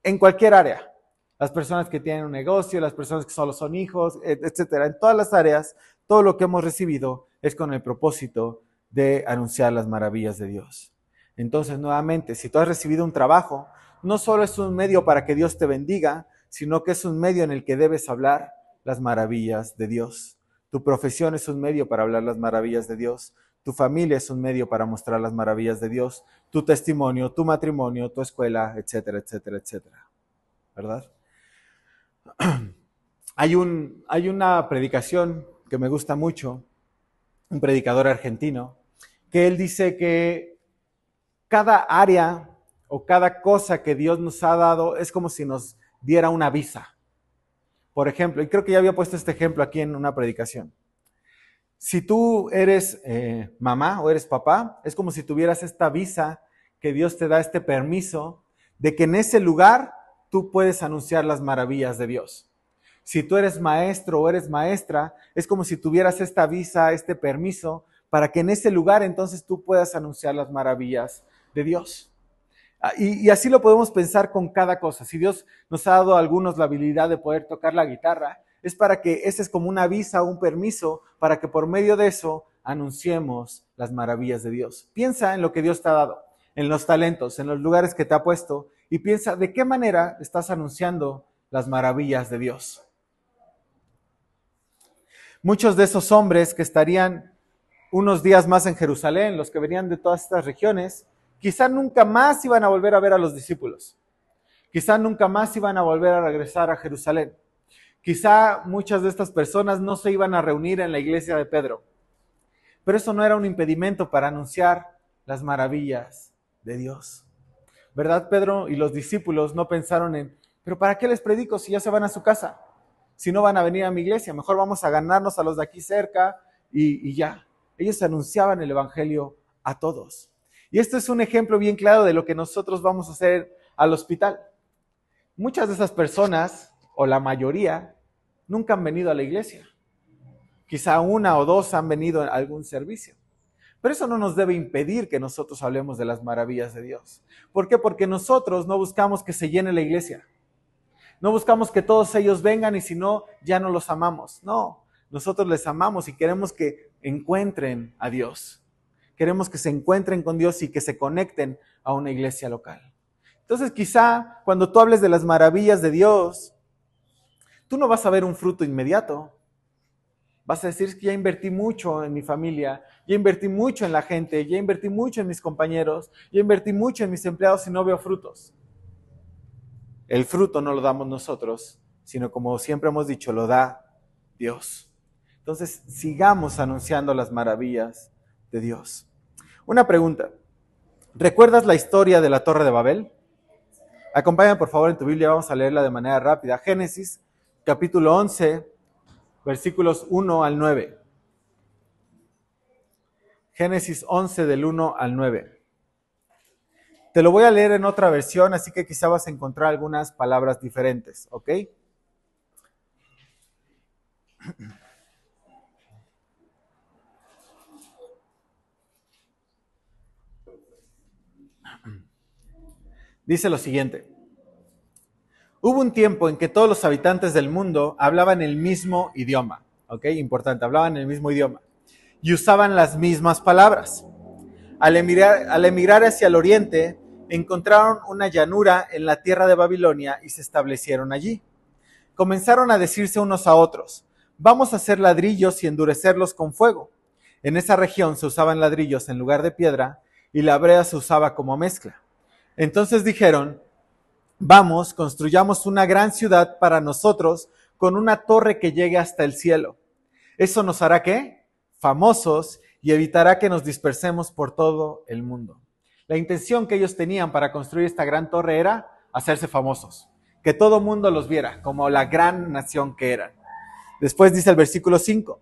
En cualquier área. Las personas que tienen un negocio, las personas que solo son hijos, etcétera. En todas las áreas, todo lo que hemos recibido es con el propósito de anunciar las maravillas de Dios. Entonces, nuevamente, si tú has recibido un trabajo, no solo es un medio para que Dios te bendiga, sino que es un medio en el que debes hablar las maravillas de Dios. Tu profesión es un medio para hablar las maravillas de Dios. Tu familia es un medio para mostrar las maravillas de Dios. Tu testimonio, tu matrimonio, tu escuela, etcétera, etcétera, etcétera. ¿Verdad? Hay una predicación que me gusta mucho, un predicador argentino, que él dice que cada área o cada cosa que Dios nos ha dado es como si nos diera una visa. Por ejemplo, y creo que ya había puesto este ejemplo aquí en una predicación. Si tú eres mamá o eres papá, es como si tuvieras esta visa que Dios te da, este permiso de que en ese lugar tú puedes anunciar las maravillas de Dios. Si tú eres maestro o eres maestra, es como si tuvieras esta visa, este permiso, para que en ese lugar entonces tú puedas anunciar las maravillas de Dios. Y así lo podemos pensar con cada cosa. Si Dios nos ha dado a algunos la habilidad de poder tocar la guitarra, es para que ese es como una visa o un permiso para que por medio de eso anunciemos las maravillas de Dios. Piensa en lo que Dios te ha dado, en los talentos, en los lugares que te ha puesto y piensa de qué manera estás anunciando las maravillas de Dios. Muchos de esos hombres que estarían unos días más en Jerusalén, los que venían de todas estas regiones, quizá nunca más iban a volver a ver a los discípulos. Quizá nunca más iban a volver a regresar a Jerusalén. Quizá muchas de estas personas no se iban a reunir en la iglesia de Pedro. Pero eso no era un impedimento para anunciar las maravillas de Dios. ¿Verdad? Pedro y los discípulos no pensaron en, ¿pero para qué les predico si ya se van a su casa? Si no van a venir a mi iglesia, mejor vamos a ganarnos a los de aquí cerca y ya. Ellos anunciaban el evangelio a todos. Y esto es un ejemplo bien claro de lo que nosotros vamos a hacer al hospital. Muchas de esas personas, o la mayoría, nunca han venido a la iglesia. Quizá una o dos han venido a algún servicio. Pero eso no nos debe impedir que nosotros hablemos de las maravillas de Dios. ¿Por qué? Porque nosotros no buscamos que se llene la iglesia. No buscamos que todos ellos vengan y si no, ya no los amamos. No, nosotros les amamos y queremos que encuentren a Dios. Queremos que se encuentren con Dios y que se conecten a una iglesia local. Entonces quizá cuando tú hables de las maravillas de Dios, tú no vas a ver un fruto inmediato. Vas a decir, es que ya invertí mucho en mi familia, ya invertí mucho en la gente, ya invertí mucho en mis compañeros, ya invertí mucho en mis empleados y no veo frutos. El fruto no lo damos nosotros, sino como siempre hemos dicho, lo da Dios. Entonces, sigamos anunciando las maravillas de Dios. Una pregunta. ¿Recuerdas la historia de la Torre de Babel? Acompáñame por favor en tu Biblia, vamos a leerla de manera rápida. Génesis, capítulo 11, versículos 1 al 9. Génesis 11 del 1 al 9. Te lo voy a leer en otra versión, así que quizá vas a encontrar algunas palabras diferentes, ¿ok? Dice lo siguiente. Hubo un tiempo en que todos los habitantes del mundo hablaban el mismo idioma, ¿ok? Importante, hablaban el mismo idioma y usaban las mismas palabras. Al emigrar hacia el oriente, encontraron una llanura en la tierra de Babilonia y se establecieron allí. Comenzaron a decirse unos a otros, vamos a hacer ladrillos y endurecerlos con fuego. En esa región se usaban ladrillos en lugar de piedra y la brea se usaba como mezcla. Entonces dijeron, vamos, construyamos una gran ciudad para nosotros con una torre que llegue hasta el cielo. ¿Eso nos hará qué? Famosos y evitará que nos dispersemos por todo el mundo. La intención que ellos tenían para construir esta gran torre era hacerse famosos, que todo el mundo los viera como la gran nación que eran. Después dice el versículo 5,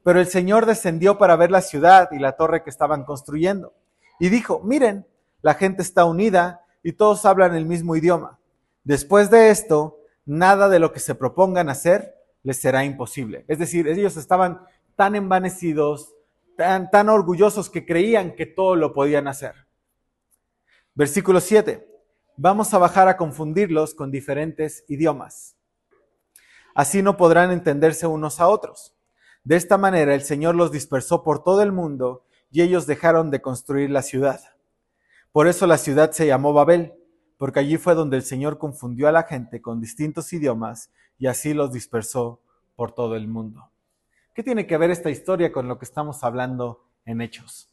pero el Señor descendió para ver la ciudad y la torre que estaban construyendo. Y dijo, miren, la gente está unida y todos hablan el mismo idioma. Después de esto, nada de lo que se propongan hacer les será imposible. Es decir, ellos estaban tan envanecidos, tan orgullosos que creían que todo lo podían hacer. Versículo 7. Vamos a bajar a confundirlos con diferentes idiomas. Así no podrán entenderse unos a otros. De esta manera el Señor los dispersó por todo el mundo y ellos dejaron de construir la ciudad. Por eso la ciudad se llamó Babel, porque allí fue donde el Señor confundió a la gente con distintos idiomas y así los dispersó por todo el mundo. ¿Qué tiene que ver esta historia con lo que estamos hablando en Hechos?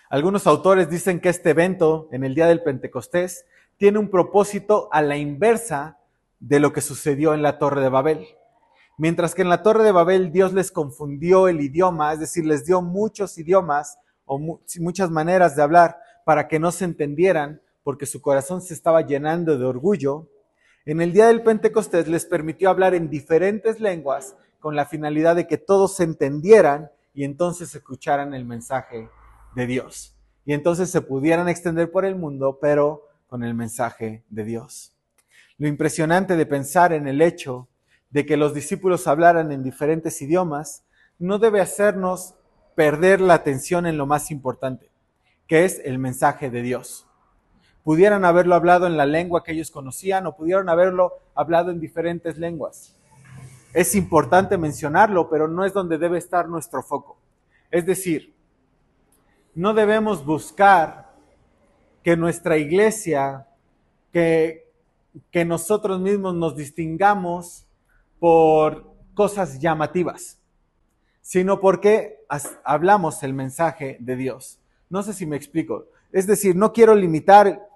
Algunos autores dicen que este evento, en el día del Pentecostés, tiene un propósito a la inversa de lo que sucedió en la Torre de Babel. Mientras que en la Torre de Babel Dios les confundió el idioma, es decir, les dio muchos idiomas o muchas maneras de hablar para que no se entendieran, porque su corazón se estaba llenando de orgullo. En el día del Pentecostés les permitió hablar en diferentes lenguas con la finalidad de que todos se entendieran y entonces escucharan el mensaje de Dios. Y entonces se pudieran extender por el mundo, pero con el mensaje de Dios. Lo impresionante de pensar en el hecho de que los discípulos hablaran en diferentes idiomas no debe hacernos perder la atención en lo más importante, que es el mensaje de Dios. Pudieran haberlo hablado en la lengua que ellos conocían o pudieron haberlo hablado en diferentes lenguas. Es importante mencionarlo, pero no es donde debe estar nuestro foco. Es decir, no debemos buscar que nuestra iglesia, que nosotros mismos nos distingamos por cosas llamativas, sino porque hablamos el mensaje de Dios. No sé si me explico. Es decir, no quiero limitar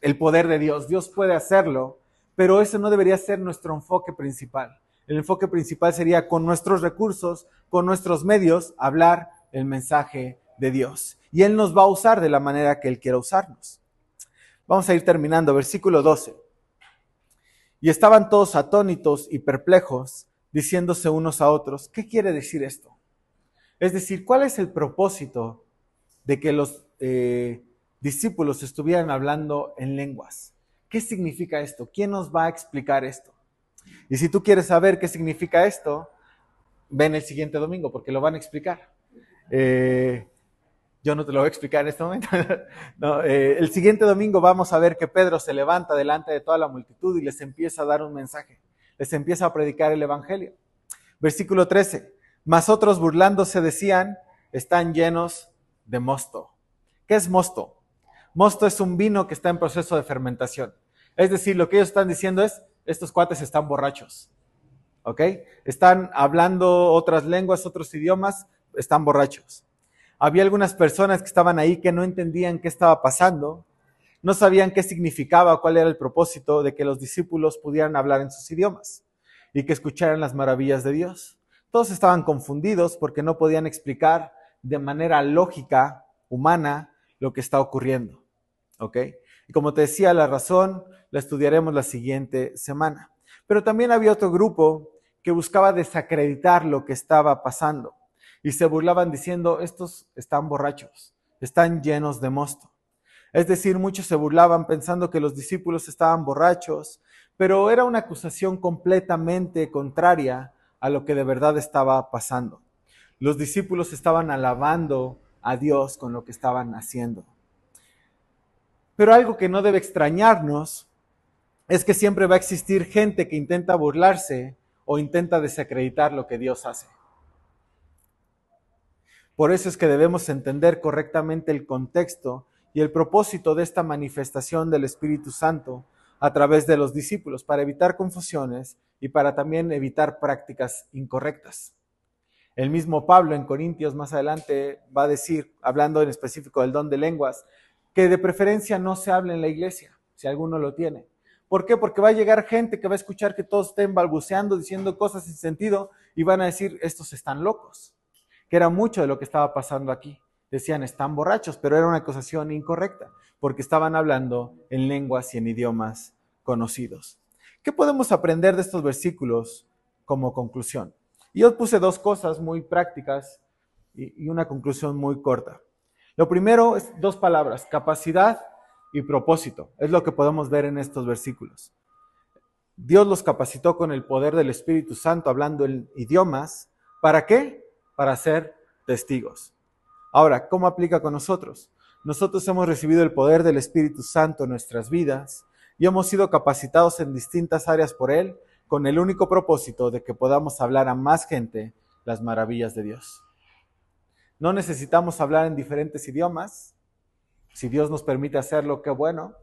el poder de Dios. Dios puede hacerlo, pero ese no debería ser nuestro enfoque principal. El enfoque principal sería con nuestros recursos, con nuestros medios, hablar el mensaje de Dios. Y Él nos va a usar de la manera que Él quiera usarnos. Vamos a ir terminando. Versículo 12. Y estaban todos atónitos y perplejos, diciéndose unos a otros, ¿qué quiere decir esto? Es decir, ¿cuál es el propósito de que los discípulos estuvieran hablando en lenguas? ¿Qué significa esto? ¿Quién nos va a explicar esto? Y si tú quieres saber qué significa esto, ven el siguiente domingo porque lo van a explicar. Yo no te lo voy a explicar en este momento. No, el siguiente domingo vamos a ver que Pedro se levanta delante de toda la multitud y les empieza a dar un mensaje. Les empieza a predicar el evangelio. Versículo 13. Mas otros burlándose decían, están llenos de mosto. ¿Qué es mosto? Mosto es un vino que está en proceso de fermentación. Es decir, lo que ellos están diciendo es, estos cuates están borrachos. ¿ok? Están hablando otras lenguas, otros idiomas, están borrachos. Había algunas personas que estaban ahí que no entendían qué estaba pasando, no sabían qué significaba, cuál era el propósito de que los discípulos pudieran hablar en sus idiomas y que escucharan las maravillas de Dios. Todos estaban confundidos porque no podían explicar de manera lógica, humana, lo que está ocurriendo, ¿ok? Y como te decía, la razón la estudiaremos la siguiente semana. Pero también había otro grupo que buscaba desacreditar lo que estaba pasando y se burlaban diciendo, estos están borrachos, están llenos de mosto. Es decir, muchos se burlaban pensando que los discípulos estaban borrachos, pero era una acusación completamente contraria a lo que de verdad estaba pasando. Los discípulos estaban alabando a Dios con lo que estaban haciendo. Pero algo que no debe extrañarnos es que siempre va a existir gente que intenta burlarse o intenta desacreditar lo que Dios hace. Por eso es que debemos entender correctamente el contexto y el propósito de esta manifestación del Espíritu Santo a través de los discípulos, para evitar confusiones y para también evitar prácticas incorrectas. El mismo Pablo en Corintios más adelante va a decir, hablando en específico del don de lenguas, que de preferencia no se hable en la iglesia, si alguno lo tiene. ¿Por qué? Porque va a llegar gente que va a escuchar que todos estén balbuceando, diciendo cosas sin sentido y van a decir, estos están locos, que era mucho de lo que estaba pasando aquí. Decían, están borrachos, pero era una acusación incorrecta, porque estaban hablando en lenguas y en idiomas conocidos. ¿Qué podemos aprender de estos versículos como conclusión? Y yo puse dos cosas muy prácticas y una conclusión muy corta. Lo primero es dos palabras, capacidad y propósito. Es lo que podemos ver en estos versículos. Dios los capacitó con el poder del Espíritu Santo, hablando en idiomas. ¿Para qué? Para ser testigos. Ahora, ¿cómo aplica con nosotros? Nosotros hemos recibido el poder del Espíritu Santo en nuestras vidas y hemos sido capacitados en distintas áreas por Él, con el único propósito de que podamos hablar a más gente las maravillas de Dios. No necesitamos hablar en diferentes idiomas. Si Dios nos permite hacerlo, qué bueno.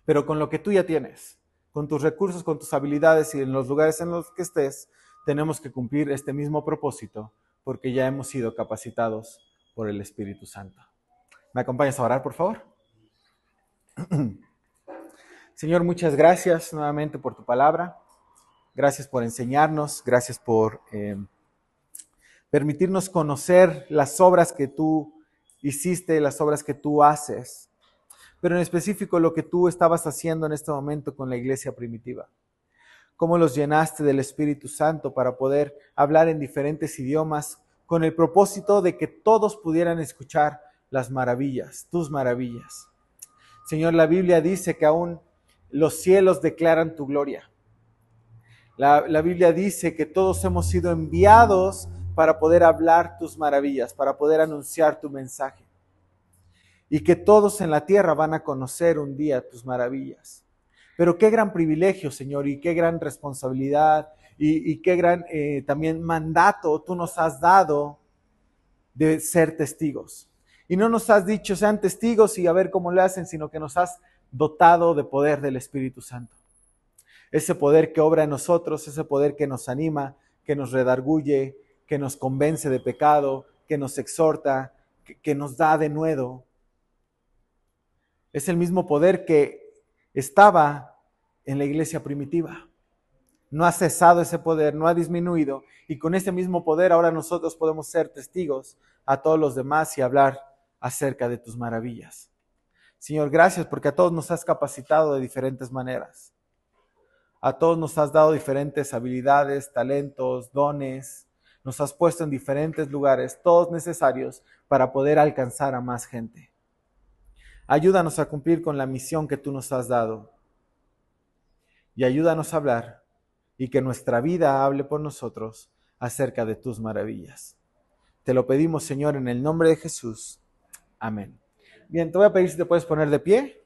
Pero con lo que tú ya tienes, con tus recursos, con tus habilidades y en los lugares en los que estés, tenemos que cumplir este mismo propósito porque ya hemos sido capacitados por el Espíritu Santo. ¿Me acompañas a orar, por favor? Señor, muchas gracias nuevamente por tu palabra. Gracias por enseñarnos, gracias por permitirnos conocer las obras que tú hiciste, las obras que tú haces, pero en específico lo que tú estabas haciendo en este momento con la iglesia primitiva. Cómo los llenaste del Espíritu Santo para poder hablar en diferentes idiomas con el propósito de que todos pudieran escuchar las maravillas, tus maravillas. Señor, la Biblia dice que aún los cielos declaran tu gloria. La Biblia dice que todos hemos sido enviados para poder hablar tus maravillas, para poder anunciar tu mensaje. Y que todos en la tierra van a conocer un día tus maravillas. Pero qué gran privilegio, Señor, y qué gran responsabilidad, y qué gran también mandato tú nos has dado de ser testigos. Y no nos has dicho, sean testigos y a ver cómo lo hacen, sino que nos has dotado de poder del Espíritu Santo. Ese poder que obra en nosotros, ese poder que nos anima, que nos redarguye, que nos convence de pecado, que nos exhorta, que nos da de nuevo. Es el mismo poder que estaba en la iglesia primitiva. No ha cesado ese poder, no ha disminuido. Y con ese mismo poder ahora nosotros podemos ser testigos a todos los demás y hablar acerca de tus maravillas. Señor, gracias porque a todos nos has capacitado de diferentes maneras. A todos nos has dado diferentes habilidades, talentos, dones. Nos has puesto en diferentes lugares, todos necesarios para poder alcanzar a más gente. Ayúdanos a cumplir con la misión que tú nos has dado. Y ayúdanos a hablar y que nuestra vida hable por nosotros acerca de tus maravillas. Te lo pedimos, Señor, en el nombre de Jesús. Amén. Bien, te voy a pedir si te puedes poner de pie.